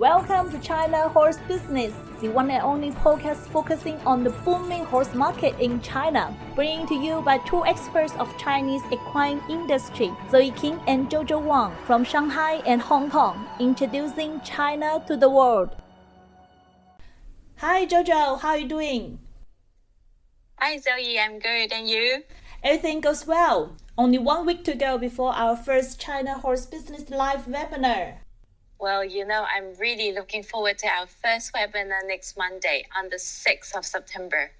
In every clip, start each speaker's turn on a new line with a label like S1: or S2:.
S1: Welcome to China Horse Business, the one and only podcast focusing on the booming horse market in China, bringing to you by two experts of Chinese equine industry, Zoe King and Jojo Wang from Shanghai and Hong Kong, introducing China to the world. Hi Jojo, how are you doing?
S2: Hi Zoe, I'm good, and you?
S1: Everything goes well. Only 1 week to go before our first China Horse Business live webinar.
S2: Well, I'm really looking forward to our first webinar next Monday on the 6th of September.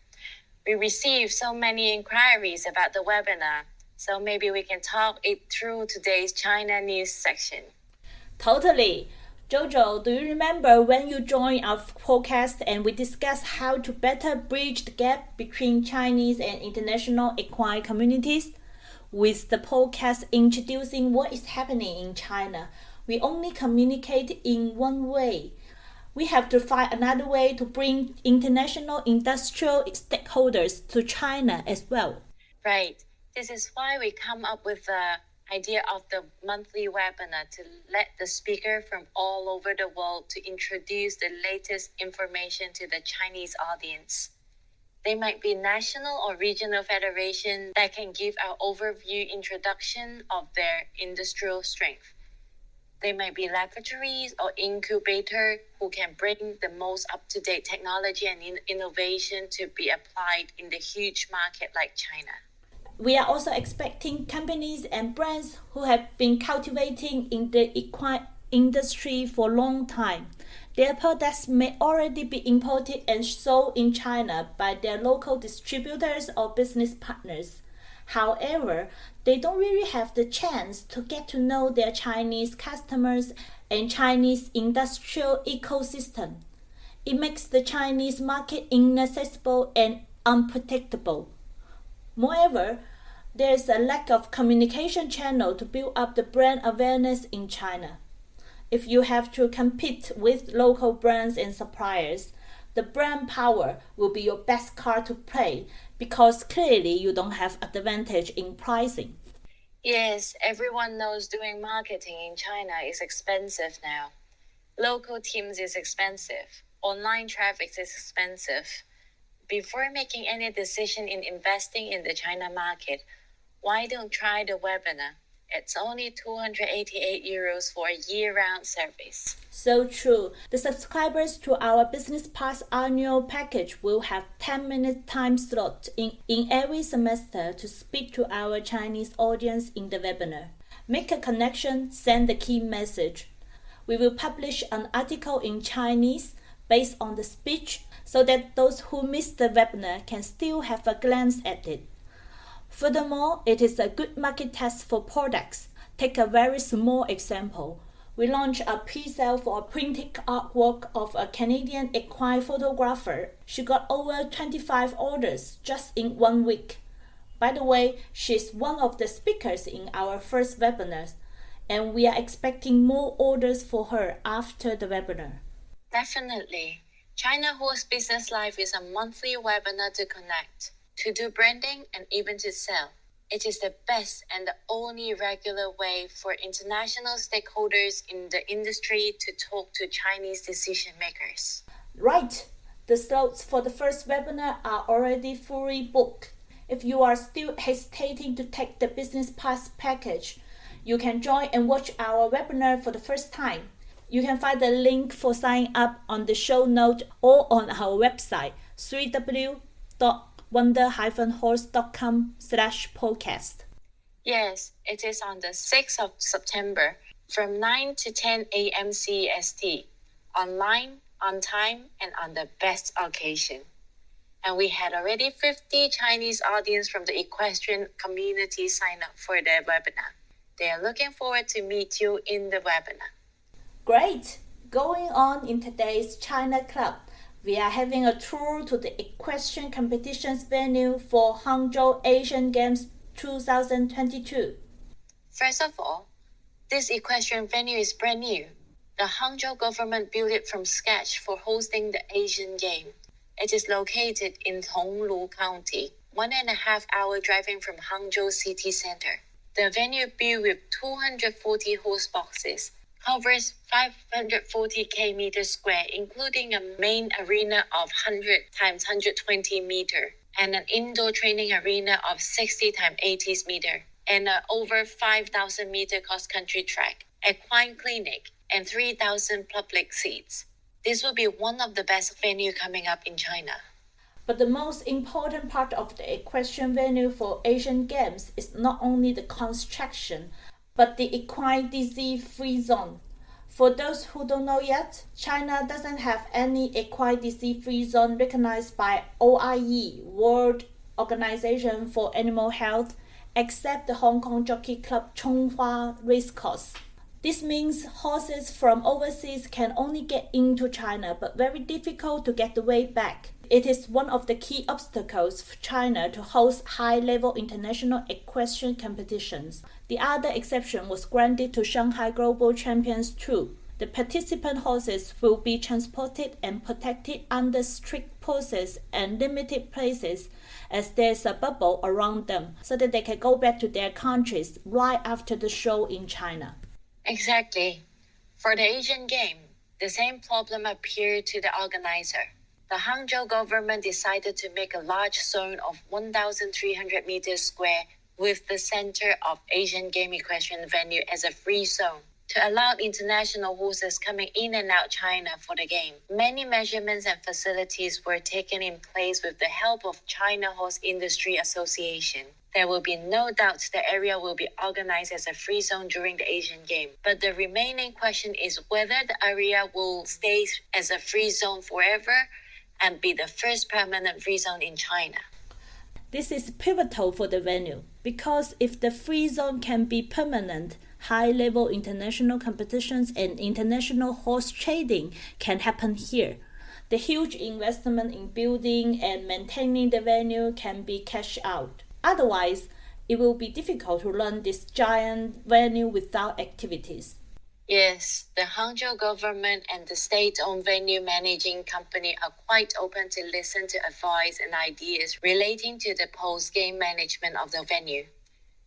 S2: We received so many inquiries about the webinar, so maybe we can talk it through today's China news section.
S1: Totally. Jojo, do you remember when you joined our podcast and we discussed how to better bridge the gap between Chinese and international equine communities? With the podcast introducing what is happening in China, we only communicate in one way. We have to find another way to bring international industrial stakeholders to China as well.
S2: Right. This is why we come up with the idea of the monthly webinar to let the speaker from all over the world to introduce the latest information to the Chinese audience. They might be national or regional federations that can give an overview introduction of their industrial strength. They might be laboratories or incubators who can bring the most up-to-date technology and innovation to be applied in the huge market like China.
S1: We are also expecting companies and brands who have been cultivating in the equine industry for a long time. Their products may already be imported and sold in China by their local distributors or business partners. However, they don't really have the chance to get to know their Chinese customers and Chinese industrial ecosystem. It makes the Chinese market inaccessible and unpredictable. Moreover, there is a lack of communication channel to build up the brand awareness in China. If you have to compete with local brands and suppliers, the brand power will be your best card to play because clearly you don't have advantage in pricing.
S2: Yes, everyone knows doing marketing in China is expensive now. Local teams is expensive. Online traffic is expensive. Before making any decision in investing in the China market, why don't try the webinar? It's only 288 euros for a year-round service.
S1: So true. The subscribers to our Business Pass annual package will have 10-minute time slot in every semester to speak to our Chinese audience in the webinar. Make a connection, send the key message. We will publish an article in Chinese based on the speech so that those who missed the webinar can still have a glance at it. Furthermore, it is a good market test for products. Take a very small example. We launched a pre-sale for a printed artwork of a Canadian equine photographer. She got over 25 orders just in 1 week. By the way, she's one of the speakers in our first webinar, and we are expecting more orders for her after the webinar.
S2: Definitely. China Horse Business Live is a monthly webinar to connect, to do branding, and even to sell. It is the best and the only regular way for international stakeholders in the industry to talk to Chinese decision makers.
S1: Right. The slots for the first webinar are already fully booked. If you are still hesitating to take the Business Pass package, you can join and watch our webinar for the first time. You can find the link for signing up on the show note or on our website, www.wonder-horse.com/podcast.
S2: Yes, it is on the 6th of September from 9 to 10 a.m. CEST, online, on time, and on the best occasion. And we had already 50 Chinese audience from the Equestrian community sign up for their webinar. They are looking forward to meet you in the webinar.
S1: Great! Going on in today's China Club, we are having a tour to the equestrian competitions venue for Hangzhou Asian Games 2022.
S2: First of all, this equestrian venue is brand new. The Hangzhou government built it from scratch for hosting the Asian Games. It is located in Honglu County, 1.5 hour driving from Hangzhou city center. The venue built with 240 horse boxes, covers 540 meters square, including a main arena of 100 times 120 meter and an indoor training arena of 60 times 80 meter and an over 5,000 meter cross-country track, equine clinic, and 3,000 public seats. This will be one of the best venues coming up in China.
S1: But the most important part of the equestrian venue for Asian Games is not only the construction, but the equine disease-free zone. For those who don't know yet, China doesn't have any equine disease-free zone recognized by OIE, World Organization for Animal Health, except the Hong Kong Jockey Club Chonghua Racecourse. This means horses from overseas can only get into China, but very difficult to get the way back. It is one of the key obstacles for China to host high-level international equestrian competitions. The other exception was granted to Shanghai Global Champions too. The participant horses will be transported and protected under strict poses and limited places as there's a bubble around them so that they can go back to their countries right after the show in China.
S2: Exactly. For the Asian Game, the same problem appeared to the organizer. The Hangzhou government decided to make a large zone of 1,300 meters square with the center of Asian Game equestrian venue as a free zone to allow international horses coming in and out China for the game. Many measurements and facilities were taken in place with the help of China Horse Industry Association. There will be no doubt the area will be organized as a free zone during the Asian Game. But the remaining question is whether the area will stay as a free zone forever and be the first permanent free zone in China.
S1: This is pivotal for the venue because if the free zone can be permanent, high-level international competitions and international horse trading can happen here. The huge investment in building and maintaining the venue can be cashed out. Otherwise, it will be difficult to run this giant venue without activities.
S2: Yes, the Hangzhou government and the state-owned venue managing company are quite open to listen to advice and ideas relating to the post-game management of the venue.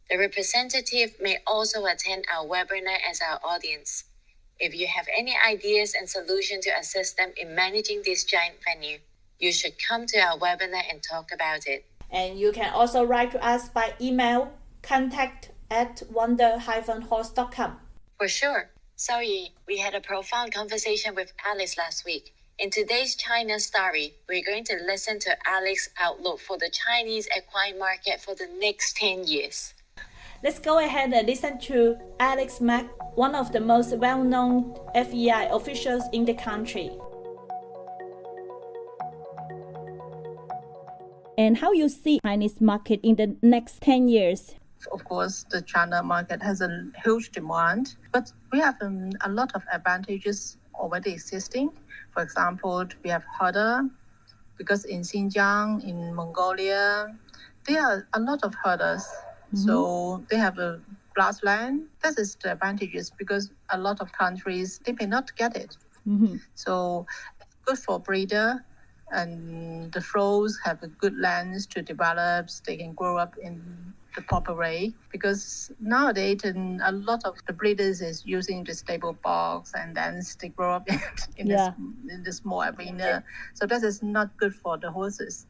S2: The representative may also attend our webinar as our audience. If you have any ideas and solutions to assist them in managing this giant venue, you should come to our webinar and talk about it.
S1: And you can also write to us by email, contact@wonder-horse.com.
S2: For sure. Sorry, we had a profound conversation with Alex last week. In today's China story, we're going to listen to Alex's outlook for the Chinese equine market for the next 10 years.
S1: Let's go ahead and listen to Alex Mack, one of the most well-known FEI officials in the country. And how you see Chinese market in the next 10 years?
S3: Of course, the China market has a huge demand, but we have a lot of advantages already existing. For example, we have herder, because in Xinjiang, in Mongolia, there are a lot of herders. So they have a grassland. That is the advantages because a lot of countries, they may not get it. So it's good for breeder, and the foals have a good lands to develop. They can grow up in the proper way because nowadays a lot of the breeders is using the stable box and then they grow up in the small arena. So that is not good for the horses.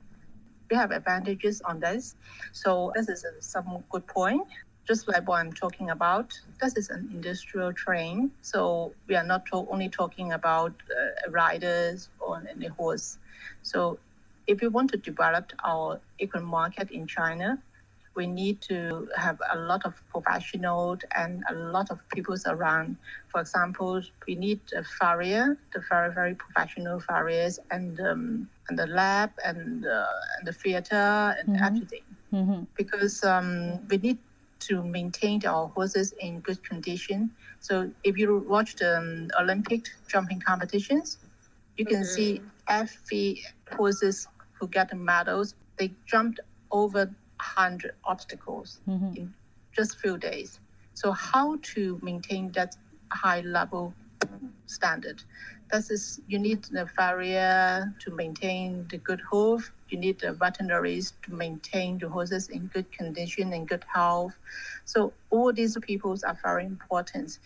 S3: We have advantages on this. So this is some good point. Just like what I'm talking about, this is an industrial train. So we are not only talking about riders or any horse. So if we want to develop our equine market in China, we need to have a lot of professionals and a lot of people around. For example, we need a farrier, the very, very professional farriers, and the lab and the theater and everything. Because we need to maintain our horses in good condition. So if you watch the Olympic jumping competitions, you can see every horses who get the medals, they jumped over 100 obstacles in just few days. So how to maintain that high level standard? That is, you need the farrier to maintain the good hoof. You need the veterinaries to maintain the horses in good condition and good health. So all these people are very important.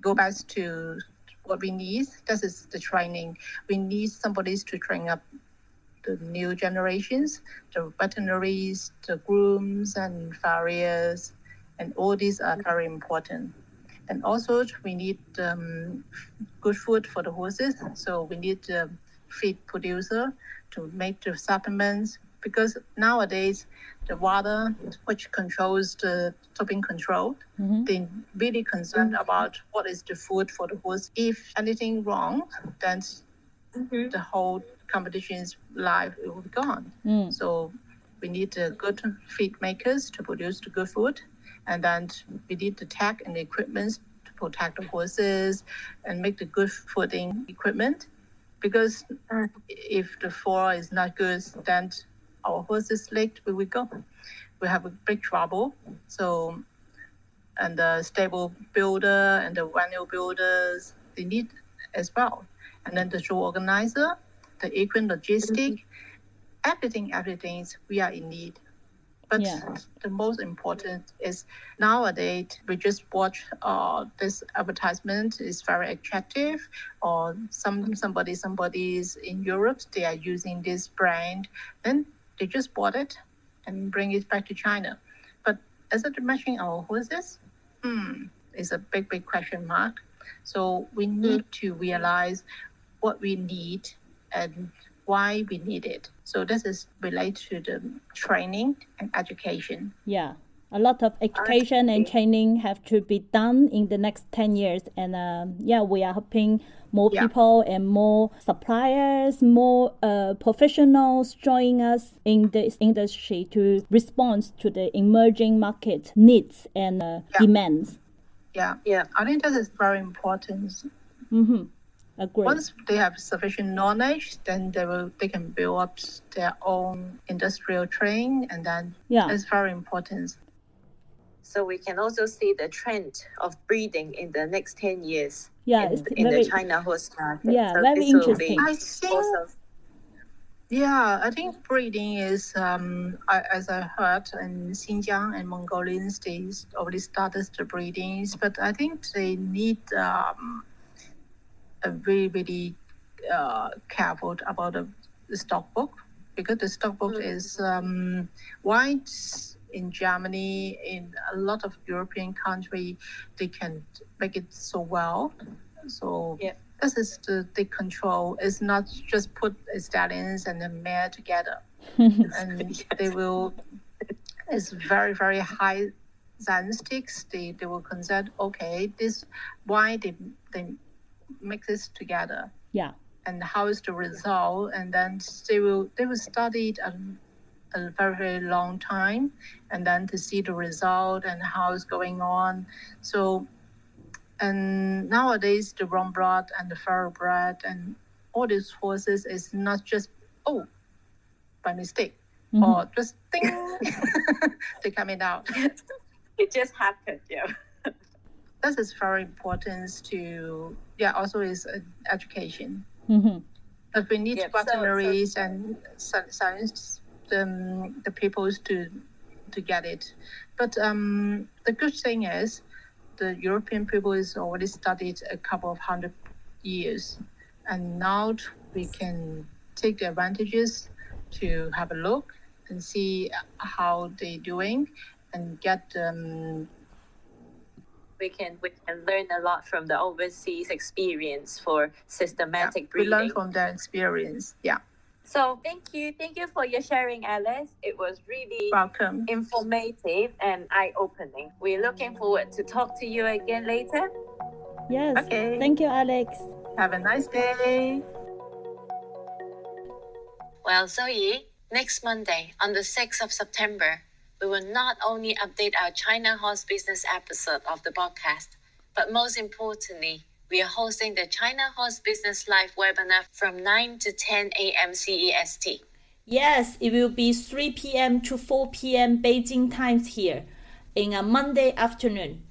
S3: go back to what we need. That is the training. We need somebody to train up the new generations, the veterinaries, the grooms and farriers, and all these are very important. And also we need good food for the horses. So we need the feed producer to make the supplements, because nowadays the water, which controls the doping control, they're really concerned about what is the food for the horse. If anything wrong, then the whole competition's life will be gone. So we need the good feed makers to produce the good food, and then we need the tech and the equipment to protect the horses and make the good fooding equipment. Because if the floor is not good, then our horses' leg will go. We have a big trouble. So, and the stable builder and the venue builders, they need as well. And then the show organizer, the equine logistic, everything we are in need. But the most important is nowadays we just watch this advertisement is very attractive, or somebody's in Europe, they are using this brand, then they just bought it and bring it back to China. But is it matching our horses? It's a big question mark. So we need to realize what we need and why we need it. So this is related to the training and education.
S1: Yeah, a lot of education and training have to be done in the next 10 years. And we are hoping more people and more suppliers, more professionals join us in this industry to respond to the emerging market needs and demands.
S3: Yeah, I think that is very important.
S1: Agree.
S3: Once they have sufficient knowledge, then they can build up their own industrial train, and then it's very important.
S2: So we can also see the trend of breeding in the next 10 years in
S1: very,
S2: the China horse market.
S1: Yeah,
S2: so
S1: very interesting.
S3: I think breeding is, as I heard, in Xinjiang and Mongolians, they already started the breedings, but I think they need really careful about the stock book, because the stock book is wide in Germany, in a lot of European countries, they can make it so well. So this is the control. It's not just put stallions and a mare together. And they will, it's very, very high statistics. They will consider, okay, this, why they make this together, and how is the result, and then they will study it a very, very long time, and then to see the result and how it's going on. So, and nowadays the brown blood and the thoroughbred and all these horses is not just by mistake or just ding they coming out.
S2: It just happened,
S3: This is very important to, also is education. But we need veterinaries and science, the people to get it. But the good thing is, the European people is already studied a couple of 100 years. And now we can take the advantages to have a look and see how they're doing and get
S2: we can learn a lot from the overseas experience for systematic breeding.
S3: We learn from their experience.
S2: So thank you for your sharing, Alice. It was really
S3: welcome,
S2: informative and eye-opening. We're looking forward to talk to you again later.
S1: Yes.
S3: Okay.
S1: Thank you, Alex.
S3: Have a nice day.
S2: Well, Zoe, next Monday on the 6th of September, we will not only update our China Horse Business episode of the podcast, but most importantly, we are hosting the China Horse Business Live webinar from 9 to 10 a.m. CEST.
S1: Yes, it will be 3 p.m. to 4 p.m. Beijing times here in a Monday afternoon.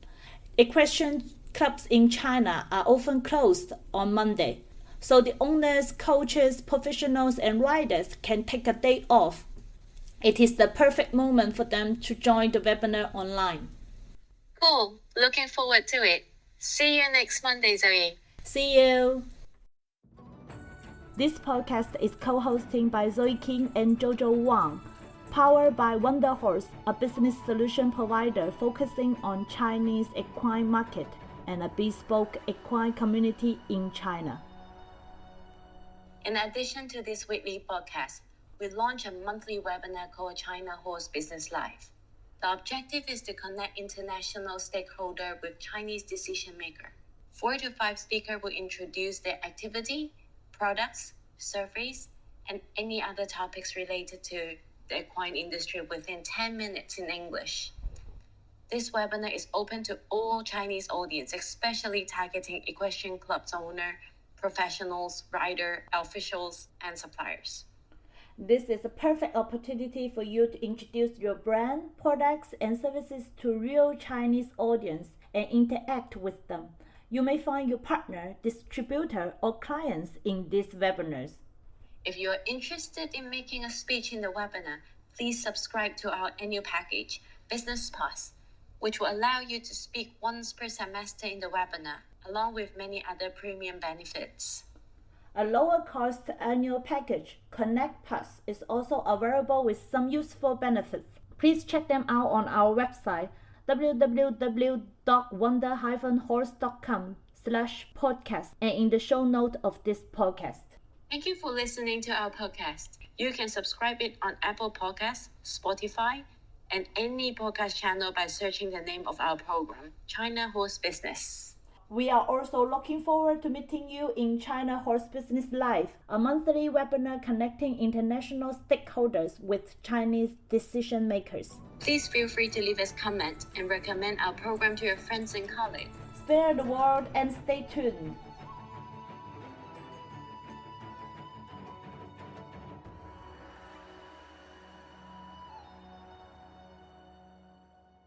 S1: Equestrian clubs in China are often closed on Monday, so the owners, coaches, professionals, and riders can take a day off. It is the perfect moment for them to join the webinar online.
S2: Cool. Looking forward to it. See you next Monday, Zoe.
S1: See you! This podcast is co-hosted by Zoe King and Jojo Wang, powered by Wonder Horse, a business solution provider focusing on Chinese equine market and a bespoke equine community in China.
S2: In addition to this weekly podcast, we launch a monthly webinar called China Horse Business Live. The objective is to connect international stakeholders with Chinese decision makers. 4 to 5 speakers will introduce their activity, products, surveys, and any other topics related to the equine industry within 10 minutes in English. This webinar is open to all Chinese audience, especially targeting equestrian clubs owner, professionals, rider, officials, and suppliers.
S1: This is a perfect opportunity for you to introduce your brand, products, and services to real Chinese audience and interact with them. You may find your partner, distributor, or clients in these webinars.
S2: If you are interested in making a speech in the webinar, please subscribe to our annual package, Business Pass, which will allow you to speak once per semester in the webinar, along with many other premium benefits.
S1: A lower-cost annual package, Connect Plus, is also available with some useful benefits. Please check them out on our website, www.wonder-horse.com/podcast, and in the show note of this podcast.
S2: Thank you for listening to our podcast. You can subscribe it on Apple Podcasts, Spotify, and any podcast channel by searching the name of our program, China Horse Business.
S1: We are also looking forward to meeting you in China Horse Business Live, a monthly webinar connecting international stakeholders with Chinese decision makers.
S2: Please feel free to leave us comment and recommend our program to your friends and colleagues.
S1: Spare the world and stay tuned.